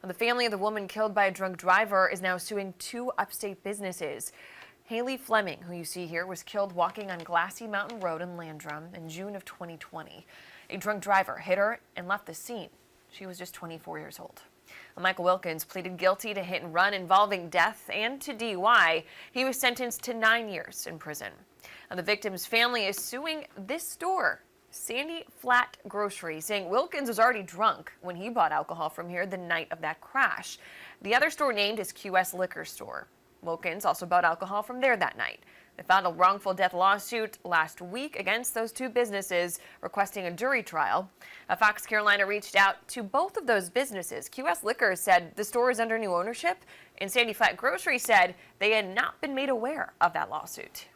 The family of the woman killed by a drunk driver is now suing two upstate businesses. Haley Fleming, who you see here, was killed walking on Glassy Mountain Road in Landrum in June of 2020. A drunk driver hit her and left the scene. She was just 24 years old. Michael Wilkins pleaded guilty to hit and run involving death and to DUI. He was sentenced to 9 years in prison. The victim's family is suing this store, Sandy Flat Grocery, saying Wilkins was already drunk when he bought alcohol from here the night of that crash. The other store named is QS Liquor Store. Wilkins also bought alcohol from there that night. They filed a wrongful death lawsuit last week against those two businesses, requesting a jury trial. Fox Carolina reached out to both of those businesses. QS Liquor said the store is under new ownership, and Sandy Flat Grocery said they had not been made aware of that lawsuit.